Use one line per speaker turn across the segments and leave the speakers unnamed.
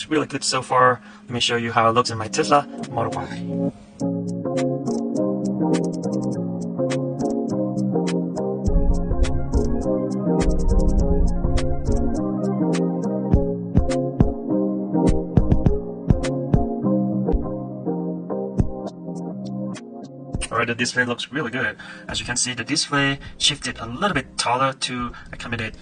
looks really good so far. Let me show you how it looks in my Tesla Model Y. Alright, the display looks really good. As you can see, the display shifted a little bit taller to accommodate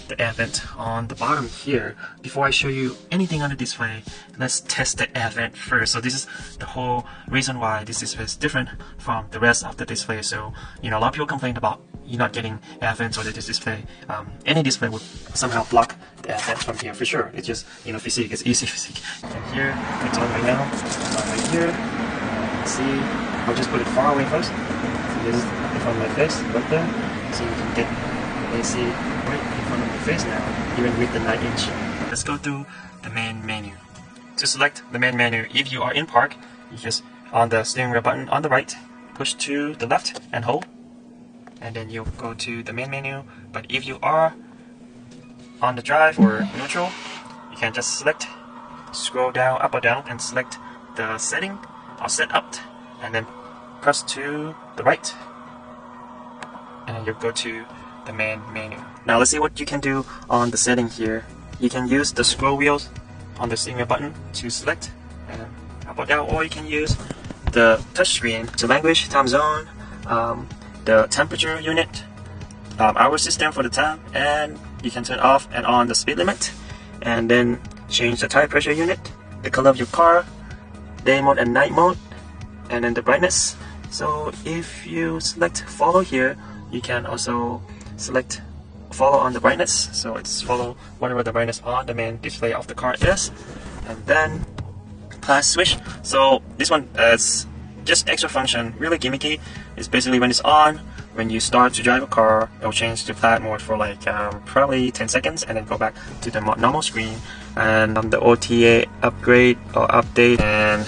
the air vent on the bottom here. Before I show you anything on the display, let's test the air vent first. So this is the whole reason why this display is different from the rest of the display. So, you know, a lot of people complain about you not getting air vents on this display. Any display would somehow block the air vent from here for sure. It's just, you know, physics, it's easy physics. And here, it's on right now, it's on right here. See, I'll just put it far away first. So this is in front of my face, right there. So you can get AC right in front of my face now, even with the 9-inch. Let's go through the main menu. To select the main menu, if you are in park, you just on the steering wheel button on the right, push to the left and hold, and then you'll go to the main menu. But if you are on the drive or neutral, you can just select, scroll down, up or down, and select the setting or set up, and then press to the right, and then you'll go to the main menu. Now let's see what you can do on the setting here. You can use the scroll wheels on the steering wheel button to select and up or down, or you can use the touch screen to language, time zone, the temperature unit, hour system for the time, and you can turn off and on the speed limit, and then change the tire pressure unit, the color of your car, day mode and night mode, and then the brightness. So if you select follow here, you can also select follow on the brightness, so it's follow whatever the brightness on the main display of the car is. And then class switch, so this one is just extra function, really gimmicky. It's basically when it's on, when you start to drive a car, it will change to flat mode for like probably 10 seconds and then go back to the normal screen. And the OTA upgrade or update, and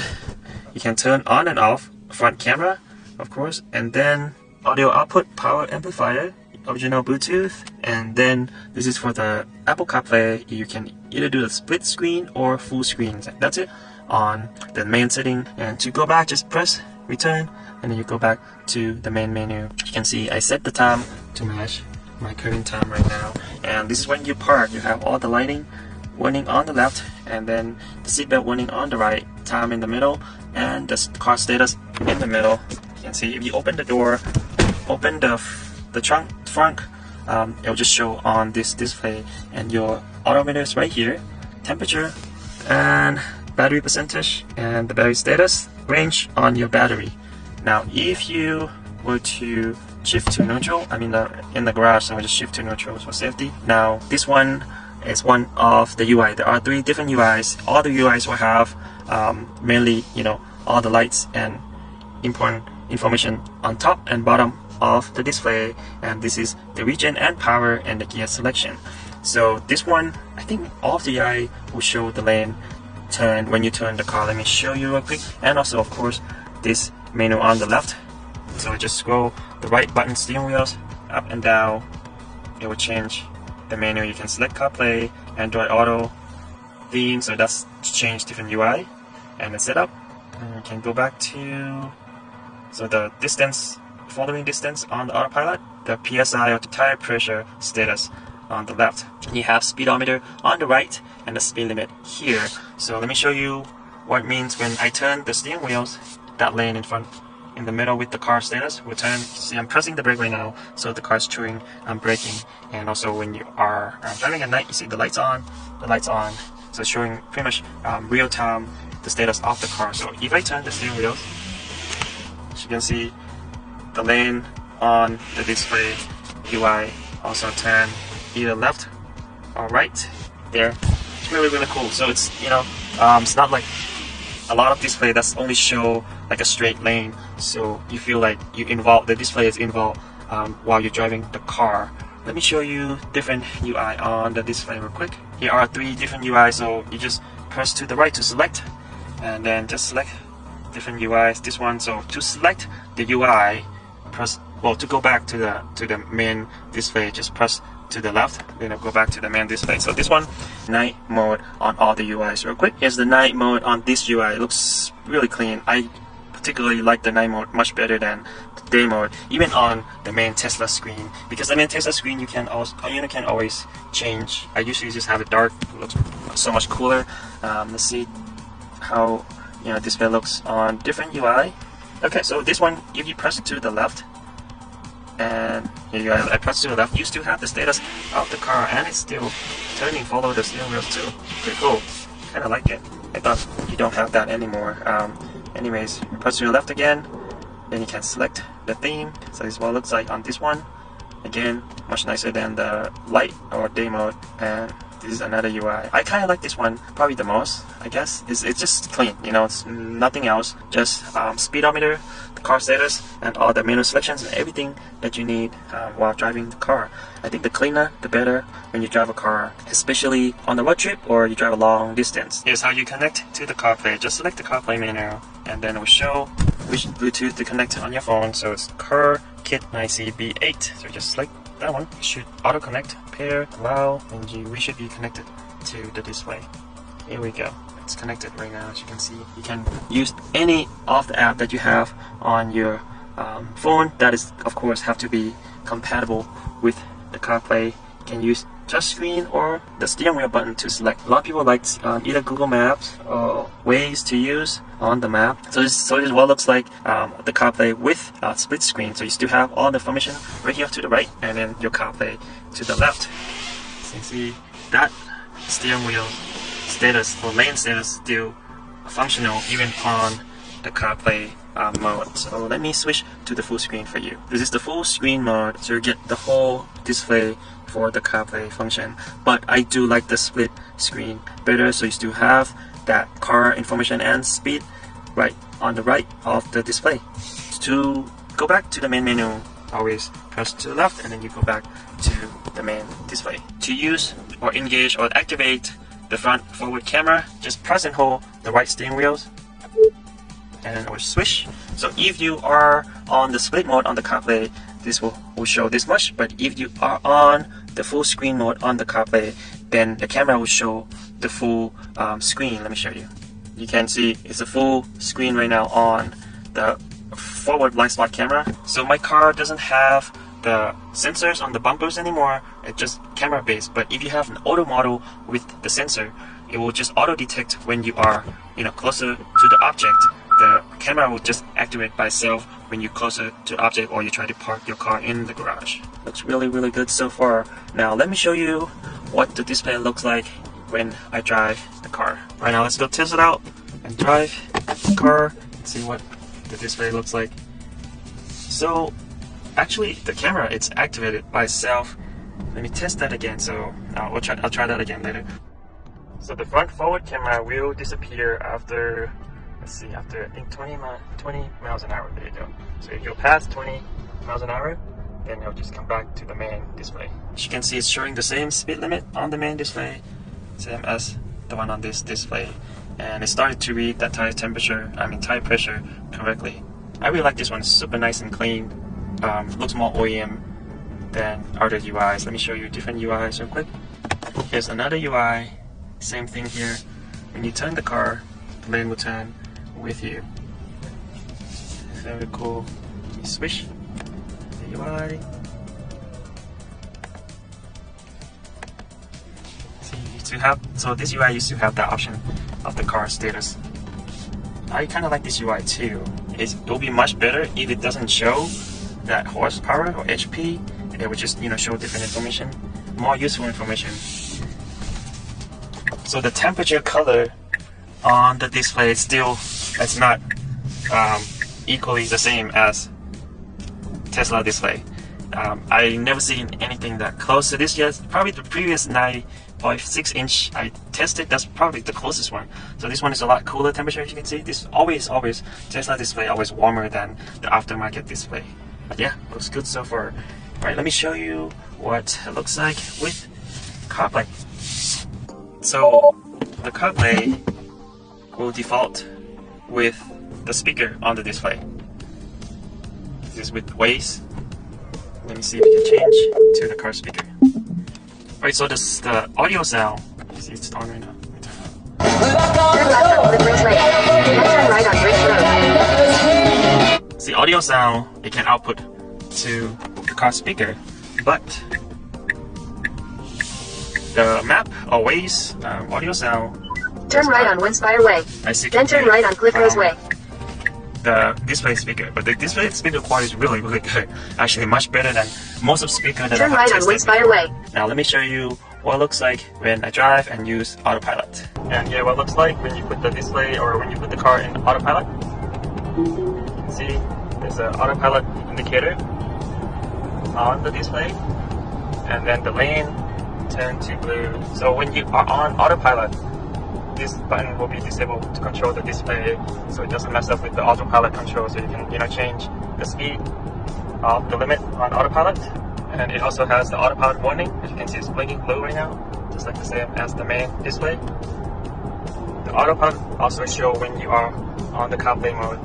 you can turn on and off front camera, of course, and then audio output, power amplifier, original Bluetooth, and then this is for the Apple CarPlay. You can either do the split screen or full screen. That's it on the main setting. And to go back, just press return, and then you go back to the main menu. You can see I set the time to match my current time right now, and this is when you park. You have all the lighting warning on the left, and then the seatbelt warning on the right, time in the middle, and the car status in the middle. You can see if you open the door, open the trunk, it will just show on this display, and your odometer is right here, temperature and battery percentage, and the battery status, range on your battery. Now if you were to shift to neutral, I'm in the garage, so I just shift to neutral for safety. Now this one is one of the UI. There are 3 different UIs. All the UIs will have mainly, you know, all the lights and important information on top and bottom of the display, and this is the regen and power and the gear selection. So this one, I think all of the UI will show the lane turn when you turn the car. Let me show you real quick. And also, of course, this menu on the left. So just scroll the right button, steering wheels up and down, it will change the menu. You can select CarPlay, Android Auto, theme, so that's to change different UI, and the setup. And you can go back to, so the distance, following distance on the autopilot, the PSI or the tire pressure status on the left. You have speedometer on the right and the speed limit here. So let me show you what it means when I turn the steering wheels, that lane in front, in the middle with the car status will turn. See, I'm pressing the brake right now, so the car's chewing, I'm braking. And also when you are driving at night, you see the lights on, so it's showing pretty much real time the status of the car. So if I turn the steering wheels, as you can see, the lane on the display UI also turn either left or right there. It's really cool. So it's, you know, it's not like a lot of display that's only show like a straight lane, so you feel like the display is involved while you're driving the car. Let me show you different UI on the display real quick. Here are 3 different UI, so you just press to the right to select, and then just select different UIs. This one, so to select the UI, press, well, to go back to the main display, just press to the left, we're gonna go back to the main display. So this one, night mode on all the UIs. Real quick, here's the night mode on this UI. It looks really clean. I particularly like the night mode much better than the day mode, even on the main Tesla screen, because the main Tesla screen you can always change. I usually just have it dark. It looks so much cooler. Let's see how display looks on different UI. Okay, so this one, if you press it to the left, and here you go, I press to the left, you still have the status of the car, and it's still turning, follow the steering wheel too. Pretty cool. Kind of like it. I thought you don't have that anymore. Anyways, press to the left again, then you can select the theme. So this is what it looks like on this one. Again, much nicer than the light or day mode, and this is another UI. I kind of like this one probably the most, I guess. It's just clean, it's nothing else. Just speedometer, the car status, and all the menu selections and everything that you need while driving the car. I think the cleaner, the better when you drive a car, especially on the road trip or you drive a long distance. Here's how you connect to the CarPlay. Just select the CarPlay menu, and then it will show which Bluetooth to connect on your phone. So it's Car Kit 9CB8. So just select that one. It should auto connect, pair, allow, and we should be connected to the display. Here we go. It's connected right now. As you can see, you can use any of the app that you have on your phone. That is, of course, have to be compatible with the CarPlay. You can use touchscreen or the steering wheel button to select. A lot of people like either Google Maps or Waze to use on the map. So this is what it looks like, the CarPlay with split screen. So you still have all the information right here to the right, and then your CarPlay to the left. So you see that steering wheel status or lane status still functional even on the CarPlay mode. So let me switch to the full screen for you. This is the full screen mode, so you get the whole display for the CarPlay function. But I do like the split screen better, so you still have that car information and speed right on the right of the display. To go back to the main menu, always press to the left, and then you go back to the main display. To use or engage or activate the front forward camera, just press and hold the right steering wheels, and then it will switch. So if you are on the split mode on the CarPlay, this will show this much, but if you are on the full screen mode on the CarPlay, then the camera will show the full screen. Let me show you. You can see it's a full screen right now on the forward blind spot camera. So my car doesn't have the sensors on the bumpers anymore. It's just camera based. But if you have an auto model with the sensor, it will just auto detect when you are closer to the object. The camera will just activate by itself when you're closer to the object or you try to park your car in the garage. Looks really good so far. Now let me show you what the display looks like when I drive the car. Right now let's go test it out and drive the car and see what the display looks like. So actually the camera, it's activated by itself. Let me test that again. So I'll try that again later. So the front forward camera will disappear after, let's see, after I think 20 miles an hour. There you go. So if you go past 20 miles an hour, then it'll just come back to the main display. As you can see, it's showing the same speed limit on the main display, same as the one on this display. And it started to read that tire tire pressure correctly. I really like this one. It's super nice and clean. Looks more OEM than other UIs. Let me show you different UIs real quick. Here's another UI. Same thing here. When you turn the car, the lane will turn with you. Very cool. You switch the UI. So this UI used to have that option of the car status. I kind of like this UI too. It will be much better if it doesn't show that horsepower or HP. It would just show different information, more useful information. So the temperature color on the display it's not equally the same as Tesla display. I never seen anything that close to this yet. Probably the previous 9.6 inch I tested, that's probably the closest one. So this one is a lot cooler temperature, as you can see. This always Tesla display always warmer than the aftermarket display. But yeah, looks good so far. Alright, let me show you what it looks like with CarPlay. So the CarPlay will default with the speaker on the display. This is with Waze. Let me see if we can change to the car speaker. Alright, so this the audio sound. You see it's on right now.
Turn left on Clippers Lake. Then turn right on Bridge Road.
The audio sound it can output to the car speaker, but the map or Waze audio sound.
Turn right on Windspire Way. Then turn right on Cliffrose Way.
The display speaker, but the display speaker quality is really good. Actually, much better than most of the speakers that
Turn
I have
right on
tested
Windspire
before.
Way.
Now let me show you what it looks like when I drive and use autopilot. And here what it looks like when you put the display or when you put the car in autopilot. See, there's an autopilot indicator on the display, and then the lane turned to blue. So when you are on autopilot, this button will be disabled to control the display, so it doesn't mess up with the autopilot control. So you can change the speed of the limit on autopilot, and it also has the autopilot warning. As you can see, it's blinking blue right now, just like the same as the main display. The autopilot also shows when you are on the CarPlay mode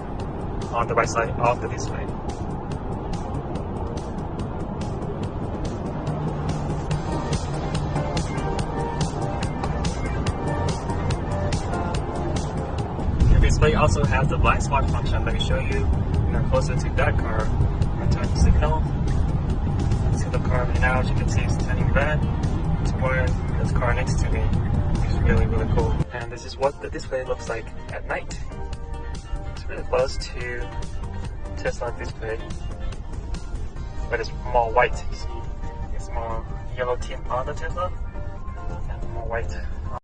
on the right side of the display. The display also has the blind spot function. Let me show you. Closer to that car. I turn the signal. See the car right now, as you can see, it's turning red toward this car next to me. It's really cool. And this is what the display looks like at night. It's really close to Tesla display, but it's more white. You see, it's more yellow tint on the Tesla and more white.